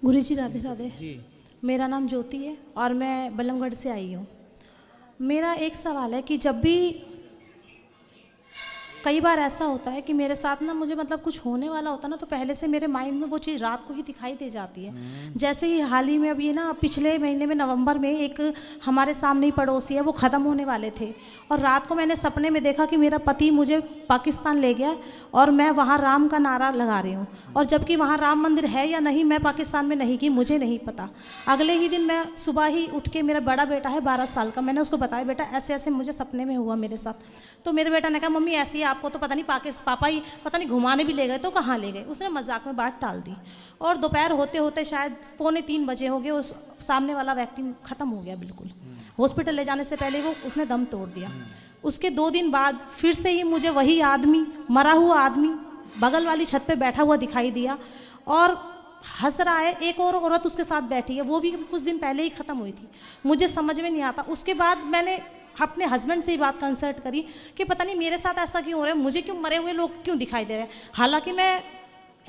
गुरुजी राधे राधे जी। मेरा नाम ज्योति है और मैं बल्लमगढ़ से आई हूँ। मेरा एक सवाल है कि जब भी कई बार ऐसा होता है कि मेरे साथ ना मुझे मतलब कुछ होने वाला होता ना तो पहले से मेरे माइंड में वो चीज़ रात को ही दिखाई दे जाती है। जैसे ही हाल ही में अभी ना पिछले महीने में नवंबर में एक हमारे सामने ही पड़ोसी है, वो ख़त्म होने वाले थे और रात को मैंने सपने में देखा कि मेरा पति मुझे पाकिस्तान ले गया और मैं वहाँ राम का नारा लगा रही हूँ और जबकि वहाँ राम मंदिर है या नहीं मैं पाकिस्तान में नहीं की, मुझे नहीं पता। अगले ही दिन मैं सुबह ही उठ के, मेरा बड़ा बेटा है 12 साल का, मैंने उसको बताया बेटा ऐसे ऐसे मुझे सपने में हुआ मेरे साथ। तो मेरे बेटा ने कहा मम्मी ऐसे ही आपको तो पता नहीं पापा ही पता नहीं घुमाने भी ले गए, तो कहाँ ले गए। उसने मजाक में बात टाल दी और दोपहर होते होते शायद 2:45 बजे हो गए, उस सामने वाला व्यक्ति ख़त्म हो गया बिल्कुल। हॉस्पिटल ले जाने से पहले वो उसने दम तोड़ दिया। उसके 2 दिन बाद फिर से ही मुझे वही आदमी, मरा हुआ आदमी बगल वाली छत पे बैठा हुआ दिखाई दिया और हंस रहा है। एक और औरत उसके साथ बैठी है, वो भी कुछ दिन पहले ही ख़त्म हुई थी। मुझे समझ में नहीं आता। उसके बाद मैंने अपने हस्बैंड से ही बात कंसल्ट करी कि पता नहीं मेरे साथ ऐसा क्यों हो रहा है, मुझे क्यों मरे हुए लोग क्यों दिखाई दे रहे हैं। हालांकि मैं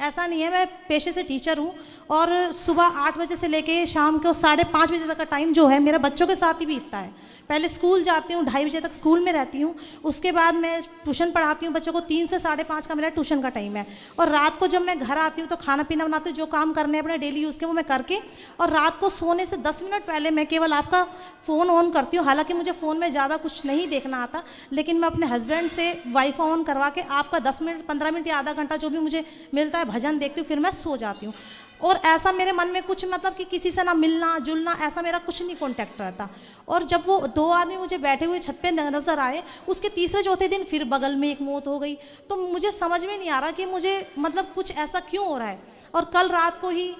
ऐसा नहीं है, मैं पेशे से टीचर हूँ और सुबह 8 बजे से लेके शाम को 5:30 बजे तक का टाइम जो है मेरा बच्चों के साथ ही बीतता है। पहले स्कूल जाती हूँ, 2:30 बजे तक स्कूल में रहती हूँ, उसके बाद मैं ट्यूशन पढ़ाती हूँ बच्चों को। 3 से 5:30 का मेरा ट्यूशन का टाइम है और रात को जब मैं घर आती हूँ तो खाना पीना बनाती हूँ, जो काम करने अपने डेली यूज़ के वो मैं करके और रात को सोने से 10 मिनट पहले मैं केवल आपका फ़ोन ऑन करती हूँ। हालांकि मुझे फ़ोन में ज़्यादा कुछ नहीं देखना आता, लेकिन मैं अपने हस्बैंड से वाईफाई ऑन करवा के आपका 10 मिनट 15 मिनट या आधा घंटा जो भी मुझे मिलता है भजन देखती हूँ, फिर मैं सो जाती हूँ। और ऐसा मेरे मन में कुछ मतलब कि किसी से ना मिलना जुलना ऐसा मेरा कुछ नहीं कॉन्टैक्ट रहता। और जब वो 2 आदमी मुझे बैठे हुए छत पे नज़र आए, उसके तीसरे चौथे दिन फिर बगल में एक मौत हो गई। तो मुझे समझ में नहीं आ रहा कि मुझे मतलब कुछ ऐसा क्यों हो रहा है। और कल रात को ही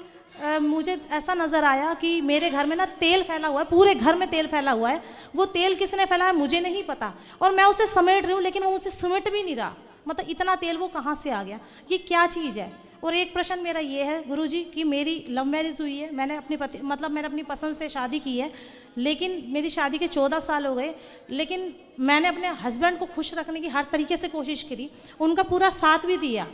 मुझे ऐसा नज़र आया कि मेरे घर में ना तेल फैला हुआ है, पूरे घर में तेल फैला हुआ है। वो तेल किसने फैलाया मुझे नहीं पता और मैं उसे समेट रही हूँ, लेकिन वो मुझसे समेट भी नहीं रहा। मतलब इतना तेल वो कहाँ से आ गया, ये क्या चीज़ है। और एक प्रश्न मेरा ये है गुरुजी कि मेरी लव मैरिज हुई है, मैंने अपनी मैंने अपनी पसंद से शादी की है, लेकिन मेरी शादी के 14 साल हो गए, लेकिन मैंने अपने हस्बैंड को खुश रखने की हर तरीके से कोशिश करी, उनका पूरा साथ भी दिया,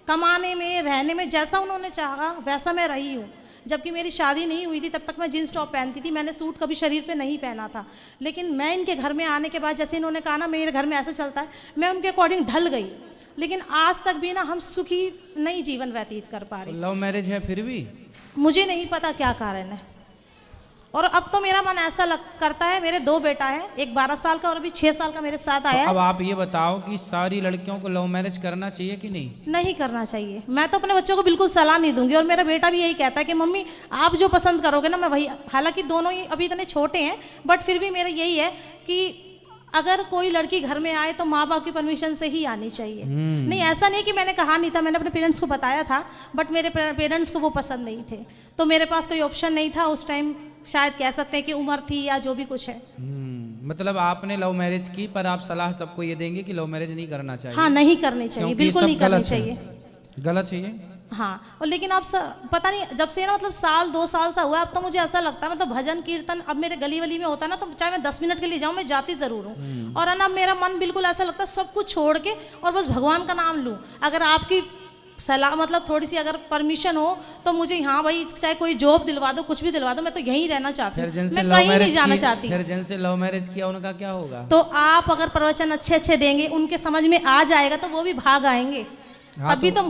कमाने में रहने में जैसा उन्होंने चाहा वैसा मैं रही हूँ। जबकि मेरी शादी नहीं हुई थी तब तक मैं जींस टॉप पहनती थी, मैंने सूट कभी शरीर पे नहीं पहना था। लेकिन मैं इनके घर में आने के बाद जैसे इन्होंने कहा ना मेरे घर में ऐसे चलता है, मैं उनके अकॉर्डिंग ढल गई, लेकिन आज तक भी ना हम सुखी नहीं जीवन व्यतीत कर पा रहे। लव मैरिज है फिर भी मुझे नहीं पता क्या कारण है। और अब तो मेरा मन ऐसा करता है, मेरे 2 बेटा है, एक 12 साल का और अभी 6 साल का मेरे साथ आया है। अब आप ये बताओ कि सारी लड़कियों को लव मैरिज करना चाहिए कि नहीं? नहीं करना चाहिए। मैं तो अपने बच्चों को बिल्कुल सलाह नहीं दूंगी और मेरा बेटा भी यही कहता है कि मम्मी आप जो पसंद करोगे ना मैं वही। हालांकि दोनों ही अभी इतने छोटे हैं, बट फिर भी मेरा यही है कि अगर कोई लड़की घर में आए तो माँ बाप की परमिशन से ही आनी चाहिए। नहीं ऐसा नहीं कि मैंने कहा नहीं था, मैंने अपने पेरेंट्स को बताया था, बट मेरे पेरेंट्स को वो पसंद नहीं थे, तो मेरे पास कोई ऑप्शन नहीं था उस टाइम। शायद कह सकते हैं कि उम्र थी या जो भी कुछ है। मतलब आपने लव मैरिज की, पर आप सलाह सबको ये देंगे कि लव मैरिज नहीं करना चाहिए? हाँ नहीं करनी चाहिए, बिल्कुल नहीं करनी चाहिए। गलत है ये। हाँ। और लेकिन अब पता नहीं जब से ना मतलब 1-2 साल सा हुआ है, अब तो मुझे ऐसा लगता है मतलब भजन कीर्तन अब मेरे गली वली में होता है ना, तो चाहे मैं 10 मिनट के लिए जाऊँ मैं जाती ज़रूर हूँ। और है ना मेरा मन बिल्कुल ऐसा लगता है सब कुछ छोड़ के और बस भगवान का नाम लूँ। अगर आपकी सलाह मतलब थोड़ी सी अगर परमिशन हो तो मुझे, हाँ भाई चाहे कोई जॉब दिलवा दो कुछ भी दिलवा दो, मैं तो यहीं रहना चाहती हूँ, मैं कहीं नहीं जाना चाहती। फिर जिनसे लव मैरिज किया उनका क्या होगा? तो आप अगर प्रवचन अच्छे देंगे, उनके समझ में आ जाएगा तो वो भी भाग आएंगे। हाँ, अभी तो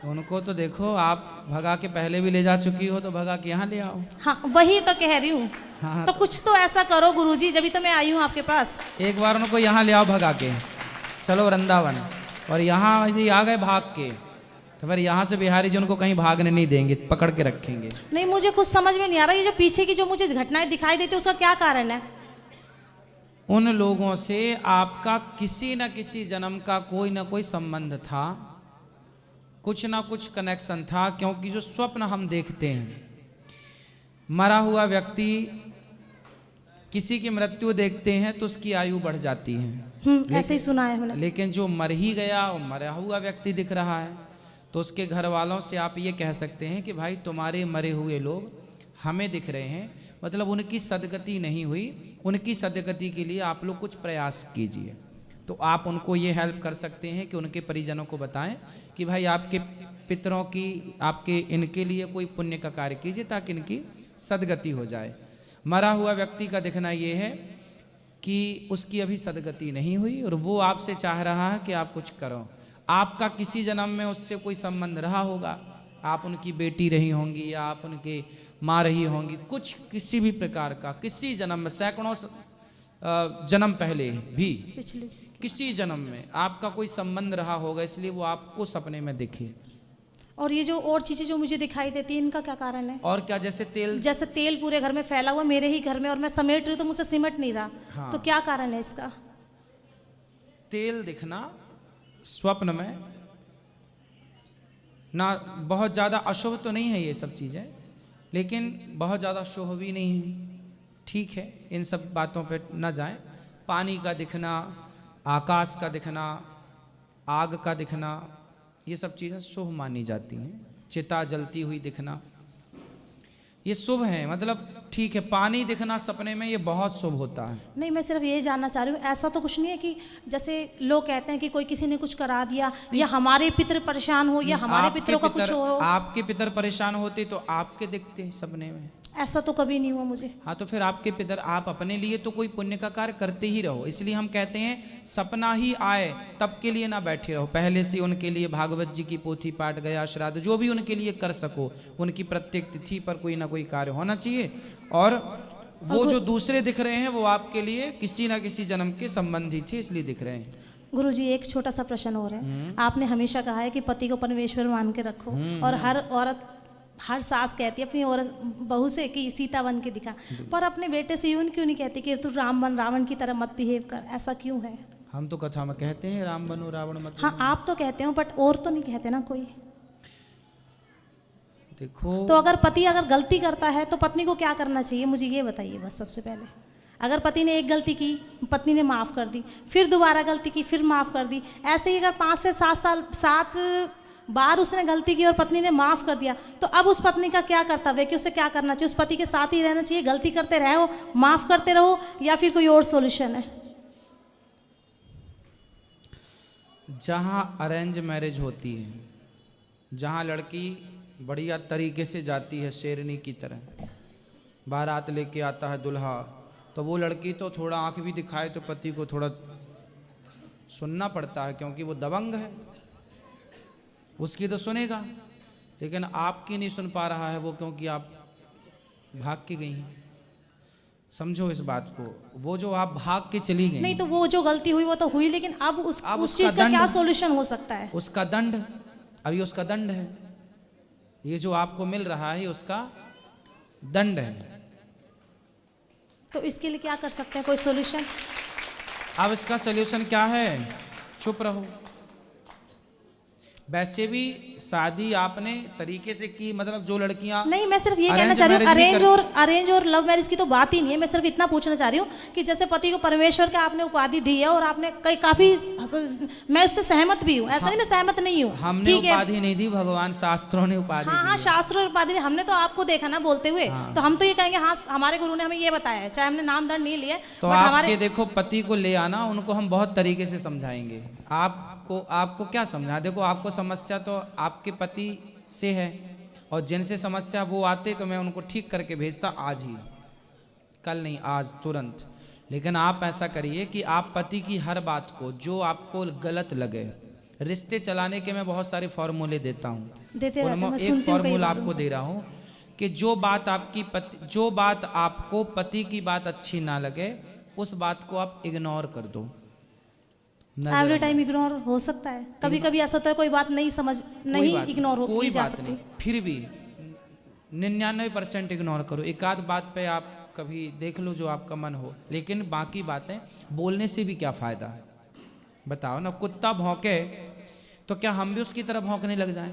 उनको तो देखो आप भगा के पहले भी ले जा चुकी हो, तो भगा के यहाँ ले आओ। हाँ वही तो कह रही हूँ। हाँ, तो कुछ तो ऐसा करो गुरुजी, जब भी तो मैं आई हूँ आपके पास। एक बार उनको यहाँ ले आओ भगा के, चलो वृंदावन। और यहाँ यदि आ गए भाग के तो फिर यहाँ से बिहारी जी उनको कहीं भागने नहीं देंगे, पकड़ के रखेंगे। नहीं मुझे कुछ समझ में नहीं आ रहा, ये जो पीछे की जो मुझे घटनाएं दिखाई देती है उसका क्या कारण है? उन लोगों से आपका किसी न किसी जन्म का कोई ना कोई संबंध था, कुछ ना कुछ कनेक्शन था। क्योंकि जो स्वप्न हम देखते हैं, मरा हुआ व्यक्ति किसी की मृत्यु देखते हैं तो उसकी आयु बढ़ जाती है। ऐसे ही सुना है मैंने। लेकिन जो मर ही गया और मरा हुआ व्यक्ति दिख रहा है, तो उसके घर वालों से आप ये कह सकते हैं कि भाई तुम्हारे मरे हुए लोग हमें दिख रहे हैं, मतलब उनकी सदगति नहीं हुई, उनकी सदगति के लिए आप लोग कुछ प्रयास कीजिए। तो आप उनको ये हेल्प कर सकते हैं कि उनके परिजनों को बताएं कि भाई आपके पितरों की आपके इनके लिए कोई पुण्य का कार्य कीजिए ताकि इनकी सदगति हो जाए। मरा हुआ व्यक्ति का दिखना ये है कि उसकी अभी सदगति नहीं हुई और वो आपसे चाह रहा है कि आप कुछ करो। आपका किसी जन्म में उससे कोई संबंध रहा होगा, आप उनकी बेटी रही होंगी या आप उनके माँ रही होंगी, कुछ किसी भी प्रकार का किसी जन्म में, सैकड़ों जन्म पहले भी पिछले किसी जन्म में आपका कोई संबंध रहा होगा, इसलिए वो आपको सपने में दिखे। और ये जो और चीज़ें जो मुझे दिखाई देती हैं, इनका क्या कारण है? और क्या, जैसे तेल पूरे घर में फैला हुआ, मेरे ही घर में, और मैं समेट रही हूँ तो मुझसे सिमट नहीं रहा। हाँ। तो क्या कारण है इसका? तेल दिखना स्वप्न में ना, बहुत ज़्यादा अशुभ तो नहीं है ये सब चीज़ें, लेकिन बहुत ज़्यादा शुभ भी नहीं है। ठीक है, इन सब बातों पे न जाएं। पानी का दिखना, आकाश का दिखना, आग का दिखना, ये सब चीज़ें शुभ मानी जाती हैं। चिता जलती हुई दिखना, ये शुभ है, मतलब ठीक है। पानी दिखना सपने में, ये बहुत शुभ होता है। नहीं, मैं सिर्फ ये जानना चाह रही हूँ, ऐसा तो कुछ नहीं है कि जैसे लोग कहते हैं कि कोई किसी ने कुछ करा दिया या हमारे पितर परेशान हो या हमारे पितरों का कुछ हो। आपके पितर परेशान होते तो आपके दिखते सपने में, ऐसा तो कभी नहीं हुआ मुझे। हाँ, तो फिर आपके पितर, आप अपने लिए तो कोई पुण्य का कार्य करते ही रहो। इसलिए हम कहते हैं सपना ही आए तब के लिए ना बैठे रहो, पहले से उनके लिए भागवत जी की पोथी पाठ, गया श्राद्ध, जो भी उनके लिए कर सको, उनकी प्रत्येक तिथि पर कोई ना कोई कार्य होना चाहिए। और वो जो दूसरे दिख रहे हैं वो आपके लिए किसी ना किसी जन्म के संबंधी थे, इसलिए दिख रहे हैं। गुरुजी, एक छोटा सा प्रश्न और है। आपने हमेशा कहा है कि पति को परमेश्वर मान के रखो, और हर औरत, हर सास कहती है अपनी औरत बहू से कि सीता बन के दिखा, पर अपने बेटे से यूं क्यों नहीं कहती कि तू राम बन, रावण की तरह मत बिहेव कर? ऐसा क्यों है? हम तो कथा में कहते हैं राम बनो रावण मत बनो। हाँ, आप तो कहते हो, बट और तो नहीं कहते ना कोई। देखो, तो अगर पति अगर गलती करता है तो पत्नी को क्या करना चाहिए, मुझे ये बताइए बस सबसे पहले। अगर पति ने एक गलती की, पत्नी ने माफ़ कर दी, फिर दोबारा गलती की, फिर माफ़ कर दी, ऐसे ही अगर 5 से 7 बार उसने गलती की और पत्नी ने माफ़ कर दिया, तो अब उस पत्नी का क्या कर्तव्य है कि उसे क्या करना चाहिए? उस पति के साथ ही रहना चाहिए, गलती करते रहो, माफ़ करते रहो, या फिर कोई और सॉल्यूशन है? जहाँ अरेंज मैरिज होती है, जहाँ लड़की बढ़िया तरीके से जाती है शेरनी की तरह, बारात लेके आता है दूल्हा, तो वो लड़की तो थोड़ा आंख भी दिखाए तो पति को थोड़ा सुनना पड़ता है, क्योंकि वो दबंग है, उसकी तो सुनेगा, लेकिन आपकी नहीं सुन पा रहा है वो, क्योंकि आप भाग के गई हैं। समझो इस बात को, वो जो आप भाग के चली गई, नहीं तो वो जो गलती हुई वो तो हुई, लेकिन अब उस चीज़ का क्या सॉल्यूशन हो सकता है? उसका दंड, अभी उसका दंड है, ये जो आपको मिल रहा है उसका दंड है। तो इसके लिए क्या कर सकते हैं, कोई सॉल्यूशन? अब इसका सॉल्यूशन क्या है? चुप रहो। वैसे भी शादी आपने तरीके से की, मतलब जो लड़कियां, नहीं, मैं सिर्फ ये कहना चाह रही हूँ, अरेंज और लव मैरिज की तो बात ही नहीं है। मैं सिर्फ इतना पूछना चाह रही हूँ कि जैसे पति को परमेश्वर का आपने उपाधि दी है और आपने काफी, मैं इससे सहमत भी हूँ, ऐसा नहीं मैं सहमत नहीं हूँ। हमने उपाधि नहीं दी, भगवान शास्त्रों ने उपाधि दी। हाँ, शास्त्र और उपाधि, हमने तो आपको देखा ना बोलते हुए, तो हम तो ये कहेंगे हाँ हमारे गुरु ने हमें ये बताया है, चाहे हमने नाम दंड नहीं लिया। तो आपके देखो पति को ले आना, उनको हम बहुत तरीके से समझाएंगे। आपको क्या समझा? देखो, आपको समस्या तो आपके पति से है, और जिनसे समस्या वो आते तो मैं उनको ठीक करके भेजता आज ही, कल नहीं, आज तुरंत। लेकिन आप ऐसा करिए कि आप पति की हर बात को, जो आपको गलत लगे, रिश्ते चलाने के मैं बहुत सारे फॉर्मूले देता हूँ, उनमें एक फॉर्मूला आपको दे रहा हूँ कि जो बात आपको पति की बात अच्छी ना लगे, उस बात को आप इग्नोर कर दो। एवरी टाइम इग्नोर हो सकता है, कभी कभी ऐसा होता है कोई बात नहीं इग्नोर हो, कोई जा सकती, फिर भी 99% इग्नोर करो। एक आध बात पे आप कभी देख लो जो आपका मन हो, लेकिन बाकी बातें बोलने से भी क्या फायदा है? बताओ ना, कुत्ता भौंके तो क्या हम भी उसकी तरह भौंकने लग जाएं?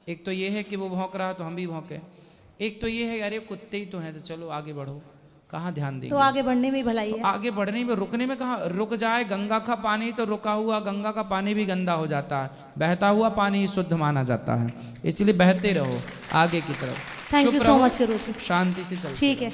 एक तो ये है कि वो भौंक रहा तो हम भी भौंके, एक तो ये है अरे कुत्ते ही तो हैं तो चलो आगे बढ़ो, कहाँ ध्यान देंगे? तो आगे बढ़ने में भलाई है। तो आगे बढ़ने में, रुकने में कहाँ रुक जाए? गंगा का पानी तो रुका हुआ, गंगा का पानी भी गंदा हो जाता है, बहता हुआ पानी ही शुद्ध माना जाता है, इसलिए बहते रहो आगे की तरफ। थैंक यू सो मच गुरु जी, शांति से चलो। ठीक है।